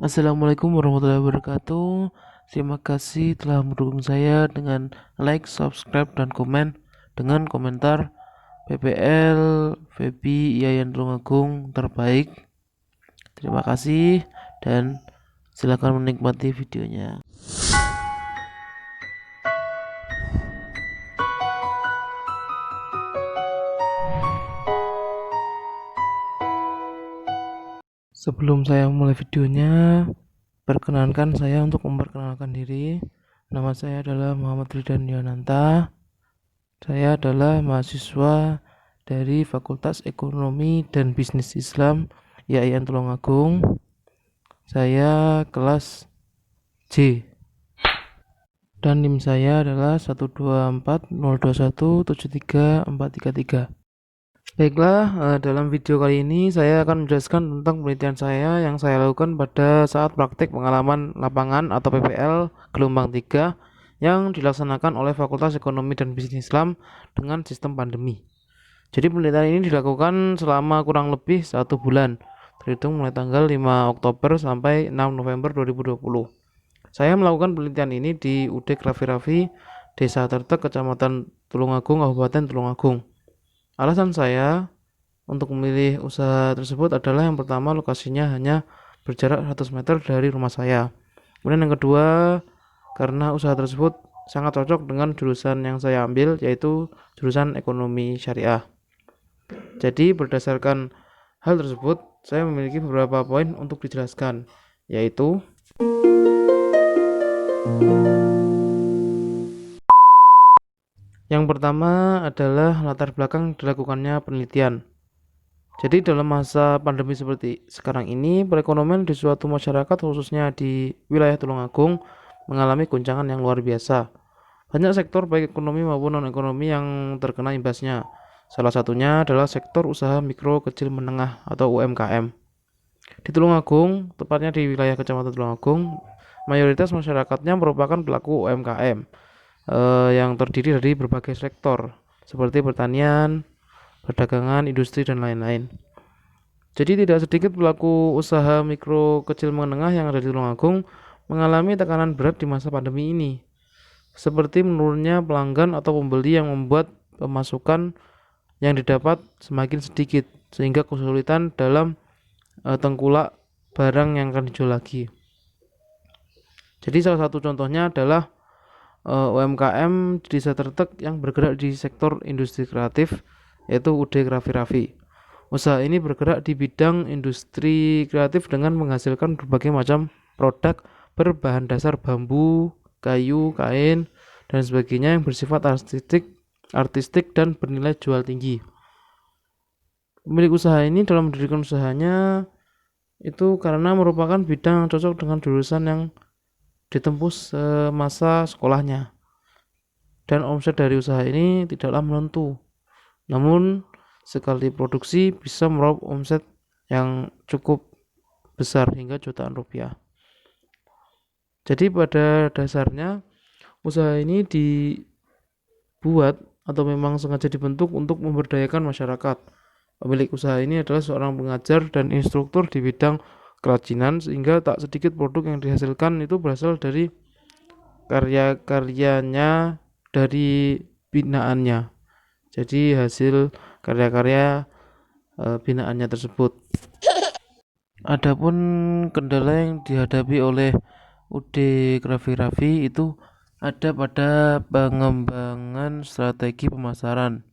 Assalamualaikum warahmatullahi wabarakatuh. Terima kasih telah mendukung saya dengan like, subscribe, dan komen dengan komentar PPL Febi Yayan Tulungagung terbaik. Terima kasih dan silakan menikmati videonya. Sebelum saya mulai videonya, perkenankan saya untuk memperkenalkan diri. Nama saya adalah Muhammad Ridan Yonanta. Saya adalah mahasiswa dari Fakultas Ekonomi dan Bisnis Islam YAIN Tulungagung. Saya kelas J dan NIM saya adalah 12402173433. Baiklah, dalam video kali ini saya akan menjelaskan tentang penelitian saya yang saya lakukan pada saat praktik pengalaman lapangan atau PPL gelombang 3 yang dilaksanakan oleh Fakultas Ekonomi dan Bisnis Islam dengan sistem pandemi. Jadi penelitian ini dilakukan selama kurang lebih 1 bulan, terhitung mulai tanggal 5 Oktober sampai 6 November 2020. Saya melakukan penelitian ini di UD Raffi Raffi, Desa Tertek, Kecamatan Tulungagung, Kabupaten Tulungagung. Alasan saya untuk memilih usaha tersebut adalah yang pertama, lokasinya hanya berjarak 100 meter dari rumah saya. Kemudian yang kedua, karena usaha tersebut sangat cocok dengan jurusan yang saya ambil, yaitu jurusan ekonomi syariah. Jadi berdasarkan hal tersebut, saya memiliki beberapa poin untuk dijelaskan, yaitu yang pertama adalah latar belakang dilakukannya penelitian. Jadi dalam masa pandemi seperti sekarang ini, perekonomian di suatu masyarakat khususnya di wilayah Tulungagung mengalami goncangan yang luar biasa. Banyak sektor baik ekonomi maupun non-ekonomi yang terkena imbasnya. Salah satunya adalah sektor usaha mikro kecil menengah atau UMKM. Di Tulungagung, tepatnya di wilayah Kecamatan Tulungagung, mayoritas masyarakatnya merupakan pelaku UMKM yang terdiri dari berbagai sektor seperti pertanian, perdagangan, industri, dan lain-lain. Jadi tidak sedikit pelaku usaha mikro kecil menengah yang ada di Tulungagung mengalami tekanan berat di masa pandemi ini, seperti menurunnya pelanggan atau pembeli yang membuat pemasukan yang didapat semakin sedikit, sehingga kesulitan dalam tengkulak barang yang akan dijual lagi. Jadi salah satu contohnya adalah UMKM di Desa Tertek yang bergerak di sektor industri kreatif, yaitu UD Raffi Raffi. Usaha ini bergerak di bidang industri kreatif dengan menghasilkan berbagai macam produk berbahan dasar bambu, kayu, kain, dan sebagainya yang bersifat artistik dan bernilai jual tinggi. Pemilik usaha ini dalam mendirikan usahanya itu karena merupakan bidang yang cocok dengan jurusan yang ditempuh semasa sekolahnya. Dan omset dari usaha ini tidaklah menentu. Namun sekali produksi bisa meraup omset yang cukup besar hingga jutaan rupiah. Jadi pada dasarnya usaha ini dibuat atau memang sengaja dibentuk untuk memberdayakan masyarakat. Pemilik usaha ini adalah seorang pengajar dan instruktur di bidang kerajinan, sehingga tak sedikit produk yang dihasilkan itu berasal dari karya-karyanya, dari binaannya. Jadi hasil karya-karya binaannya tersebut. Adapun kendala yang dihadapi oleh UD Raffi Raffi itu ada pada pengembangan strategi pemasaran.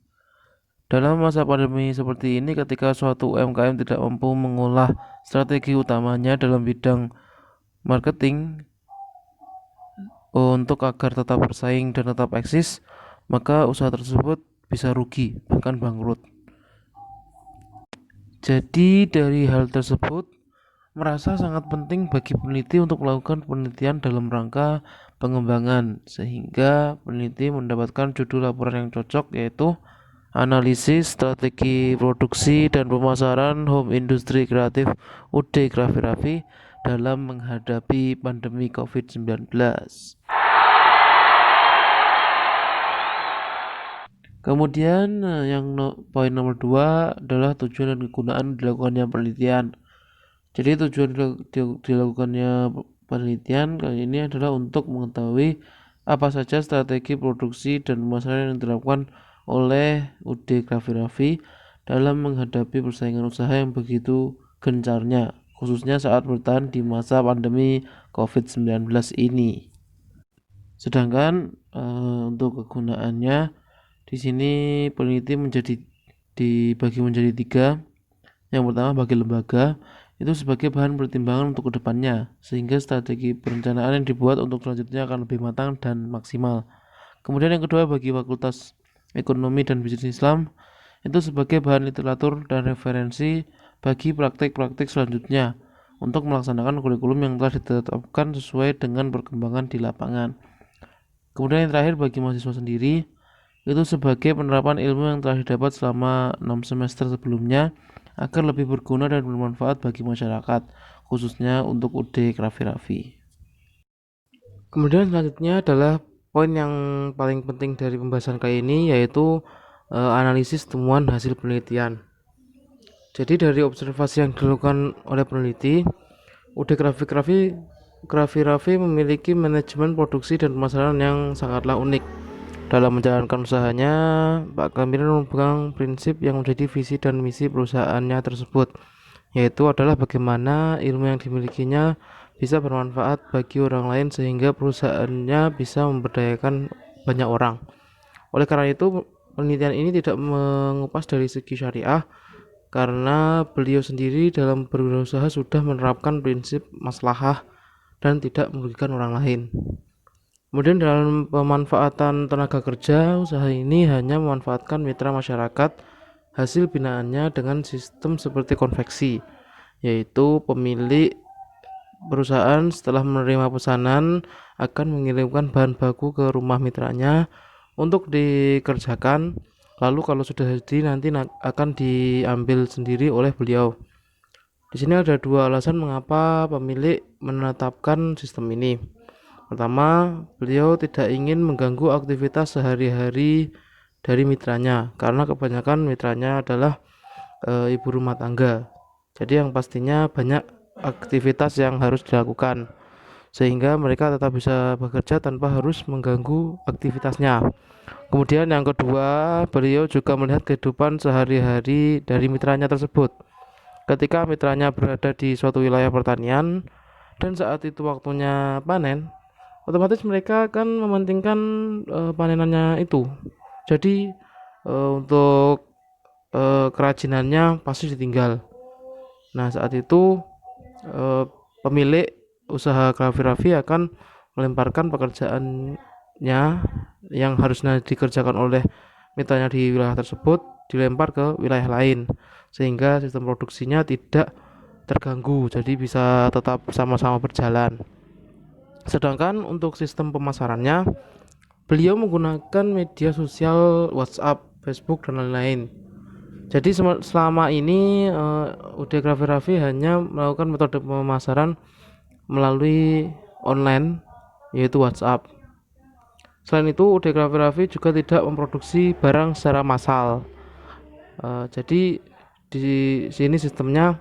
Dalam masa pandemi seperti ini, ketika suatu UMKM tidak mampu mengolah strategi utamanya dalam bidang marketing untuk agar tetap bersaing dan tetap eksis, maka usaha tersebut bisa rugi, bahkan bangkrut. Jadi dari hal tersebut merasa sangat penting bagi peneliti untuk melakukan penelitian dalam rangka pengembangan, sehingga peneliti mendapatkan judul laporan yang cocok, yaitu analisis strategi produksi dan pemasaran home industri kreatif UD Raffi Raffi dalam menghadapi pandemi COVID-19. Kemudian poin nomor 2 adalah tujuan dan kegunaan dilakukannya penelitian. Jadi tujuan dilakukannya penelitian kali ini adalah untuk mengetahui apa saja strategi produksi dan pemasaran yang diterapkan oleh UD Raffi dalam menghadapi persaingan usaha yang begitu gencarnya, khususnya saat bertahan di masa pandemi COVID-19 ini. Sedangkan untuk kegunaannya di sini peneliti dibagi menjadi tiga. Yang pertama bagi lembaga itu sebagai bahan pertimbangan untuk kedepannya, sehingga strategi perencanaan yang dibuat untuk selanjutnya akan lebih matang dan maksimal. Kemudian yang kedua bagi Fakultas Ekonomi dan Bisnis Islam itu sebagai bahan literatur dan referensi bagi praktik-praktik selanjutnya untuk melaksanakan kurikulum yang telah ditetapkan sesuai dengan perkembangan di lapangan. Kemudian yang terakhir bagi mahasiswa sendiri itu sebagai penerapan ilmu yang telah didapat selama 6 semester sebelumnya agar lebih berguna dan bermanfaat bagi masyarakat, khususnya untuk UD Raffi. Kemudian selanjutnya adalah poin yang paling penting dari pembahasan kali ini, yaitu analisis temuan hasil penelitian. Jadi dari observasi yang dilakukan oleh peneliti, UD Raffi memiliki manajemen produksi dan pemasaran yang sangatlah unik. Dalam menjalankan usahanya, Pak Kamil memegang prinsip yang menjadi visi dan misi perusahaannya tersebut, yaitu adalah bagaimana ilmu yang dimilikinya bisa bermanfaat bagi orang lain sehingga perusahaannya bisa memberdayakan banyak orang. Oleh karena itu, penelitian ini tidak mengupas dari segi syariah, karena beliau sendiri dalam berwirausaha sudah menerapkan prinsip maslahah dan tidak merugikan orang lain. Kemudian dalam pemanfaatan tenaga kerja, usaha ini hanya memanfaatkan mitra masyarakat hasil binaannya dengan sistem seperti konveksi, yaitu pemilik perusahaan setelah menerima pesanan akan mengirimkan bahan baku ke rumah mitranya untuk dikerjakan, lalu kalau sudah jadi nanti akan diambil sendiri oleh beliau. Di sini ada dua alasan mengapa pemilik menetapkan sistem ini. Pertama, beliau tidak ingin mengganggu aktivitas sehari-hari dari mitranya, karena kebanyakan mitranya adalah ibu rumah tangga. Jadi yang pastinya banyak aktivitas yang harus dilakukan, sehingga mereka tetap bisa bekerja tanpa harus mengganggu aktivitasnya. Kemudian yang kedua, beliau juga melihat kehidupan sehari-hari dari mitranya tersebut. Ketika mitranya berada di suatu wilayah pertanian dan saat itu waktunya panen, otomatis mereka akan mementingkan panenannya itu. Jadi untuk kerajinannya pasti ditinggal. Nah, saat itu pemilik usaha Raffi akan melemparkan pekerjaannya yang harusnya dikerjakan oleh mitranya di wilayah tersebut dilempar ke wilayah lain, sehingga sistem produksinya tidak terganggu, jadi bisa tetap sama-sama berjalan. Sedangkan untuk sistem pemasarannya, beliau menggunakan media sosial WhatsApp, Facebook, dan lain-lain. Jadi selama ini UD Raffi hanya melakukan metode pemasaran melalui online, yaitu WhatsApp. Selain itu, UD Raffi juga tidak memproduksi barang secara massal. Jadi di sini sistemnya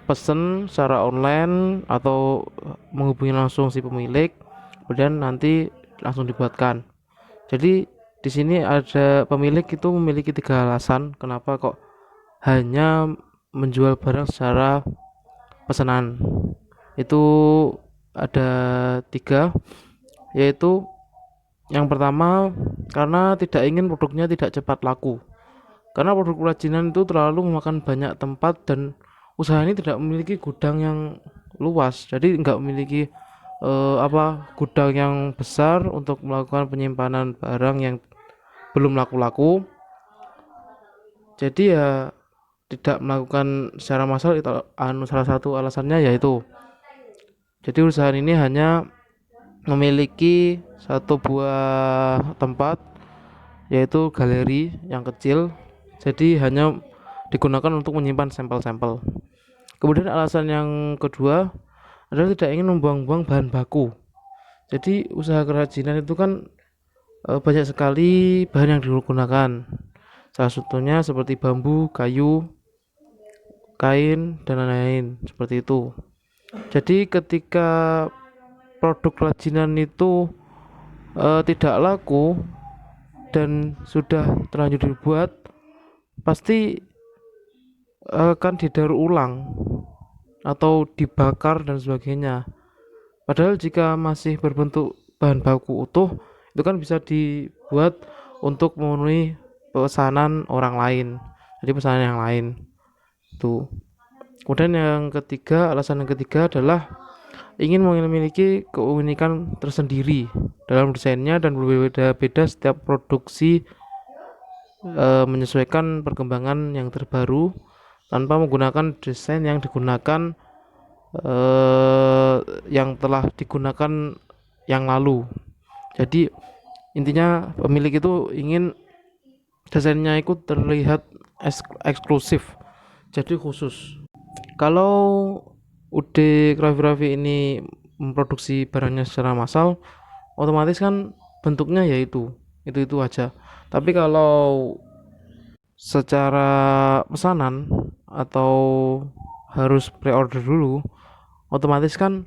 pesen secara online atau menghubungi langsung si pemilik, kemudian nanti langsung dibuatkan. Jadi di sini ada pemilik itu memiliki 3 alasan kenapa kok hanya menjual barang secara pesanan. Itu ada 3, yaitu yang pertama karena tidak ingin produknya tidak cepat laku. Karena produk kerajinan itu terlalu memakan banyak tempat dan usaha ini tidak memiliki gudang yang luas, jadi nggak memiliki gudang yang besar untuk melakukan penyimpanan barang yang belum laku-laku. Jadi ya tidak melakukan secara massal itu salah satu alasannya, yaitu jadi usaha ini hanya memiliki satu buah tempat, yaitu galeri yang kecil, jadi hanya digunakan untuk menyimpan sampel-sampel. Kemudian alasan yang kedua adalah tidak ingin membuang-buang bahan baku. Jadi usaha kerajinan itu kan banyak sekali bahan yang digunakan. Salah satunya seperti bambu, kayu, kain, dan lain-lain seperti itu. Jadi ketika produk kerajinan itu tidak laku dan sudah terlanjur dibuat, pasti akan didaur ulang atau dibakar dan sebagainya. Padahal jika masih berbentuk bahan baku utuh, itu kan bisa dibuat untuk memenuhi pesanan orang lain. Jadi pesanan yang lain itu. Kemudian alasan yang ketiga adalah ingin memiliki keunikan tersendiri dalam desainnya dan berbeda-beda setiap produksi, menyesuaikan perkembangan yang terbaru tanpa menggunakan desain yang digunakan yang telah digunakan yang lalu. Jadi intinya pemilik itu ingin desainnya itu terlihat eksklusif, jadi khusus. Kalau UD Grafi ini memproduksi barangnya secara massal, otomatis kan bentuknya ya itu aja. Tapi kalau secara pesanan atau harus pre-order dulu, otomatis kan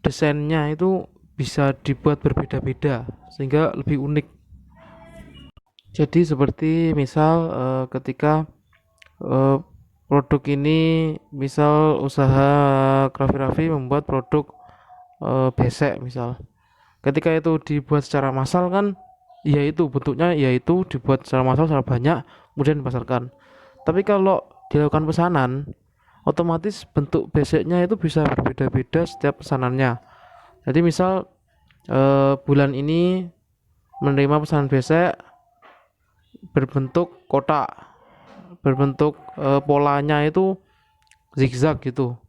desainnya itu bisa dibuat berbeda-beda sehingga lebih unik. Jadi seperti misal ketika eh, produk ini, misal usaha Raffi membuat produk besek misal, ketika itu dibuat secara massal kan yaitu bentuknya yaitu dibuat secara massal secara banyak kemudian dipasarkan. Tapi kalau dilakukan pesanan, otomatis bentuk beseknya itu bisa berbeda-beda setiap pesanannya. Jadi misal bulan ini menerima pesanan besek berbentuk kotak, berbentuk polanya itu zigzag gitu.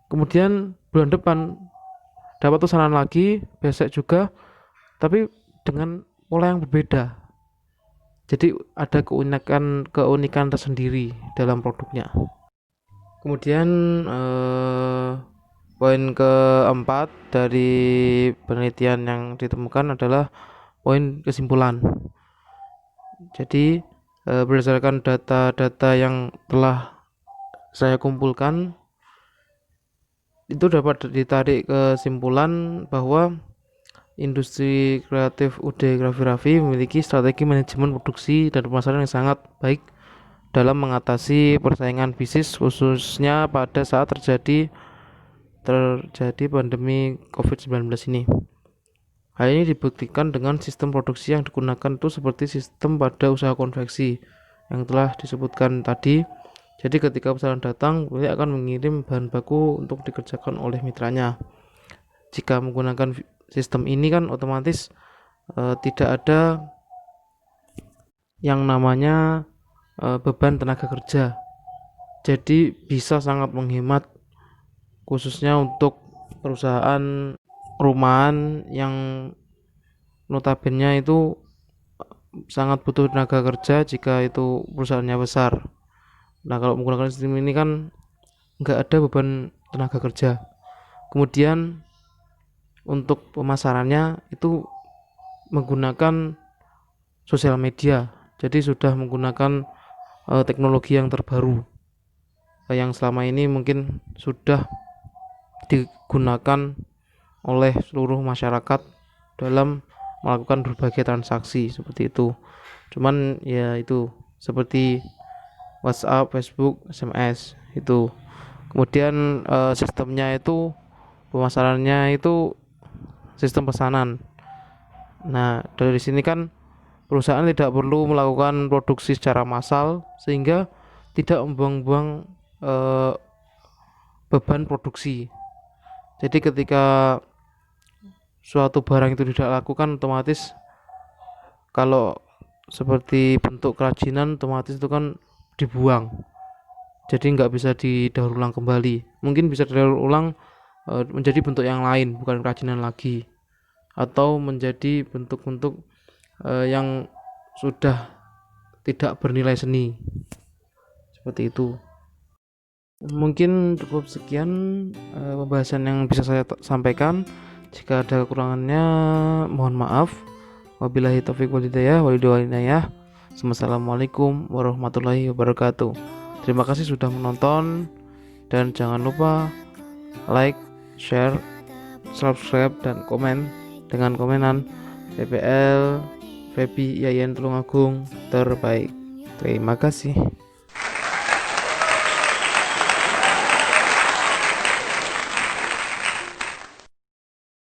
Kemudian bulan depan dapat pesanan lagi besek juga, tapi dengan pola yang berbeda. Jadi ada keunikan tersendiri dalam produknya. Kemudian poin keempat dari penelitian yang ditemukan adalah poin kesimpulan. Jadi berdasarkan data-data yang telah saya kumpulkan, itu dapat ditarik kesimpulan bahwa industri kreatif UD Grafi memiliki strategi manajemen produksi dan pemasaran yang sangat baik dalam mengatasi persaingan bisnis, khususnya pada saat terjadi pandemi COVID-19 ini. Hal ini dibuktikan dengan sistem produksi yang digunakan itu seperti sistem pada usaha konveksi yang telah disebutkan tadi. Jadi ketika pesanan datang, pemilik akan mengirim bahan baku untuk dikerjakan oleh mitranya. Jika menggunakan sistem ini kan otomatis tidak ada yang namanya beban tenaga kerja. Jadi bisa sangat menghemat, khususnya untuk perusahaan rumahan yang notabene itu sangat butuh tenaga kerja jika itu perusahaannya besar. Nah, kalau menggunakan sistem ini kan nggak ada beban tenaga kerja. Kemudian untuk pemasarannya itu menggunakan sosial media. Jadi sudah menggunakan teknologi yang terbaru yang selama ini mungkin sudah digunakan oleh seluruh masyarakat dalam melakukan berbagai transaksi seperti itu. Cuman ya itu seperti WhatsApp, Facebook, SMS itu. Kemudian sistemnya itu pemasarannya itu sistem pesanan. Nah, dari sini kan perusahaan tidak perlu melakukan produksi secara massal sehingga tidak membuang-buang beban produksi. Jadi ketika suatu barang itu tidak lakukan, otomatis kalau seperti bentuk kerajinan otomatis itu kan dibuang, jadi nggak bisa didaur ulang kembali. Mungkin bisa didaur ulang menjadi bentuk yang lain, bukan kerajinan lagi, atau menjadi bentuk-bentuk yang sudah tidak bernilai seni seperti itu. Mungkin cukup sekian pembahasan yang bisa saya sampaikan. Jika ada kekurangannya mohon maaf. Wabillahi taufiq wal hidayah. Wassalamualaikum warahmatullahi wabarakatuh. Terima kasih sudah menonton. Dan jangan lupa like, share, subscribe, dan komen dengan komenan PPL Febi Yayan Tulungagung terbaik. Terima kasih.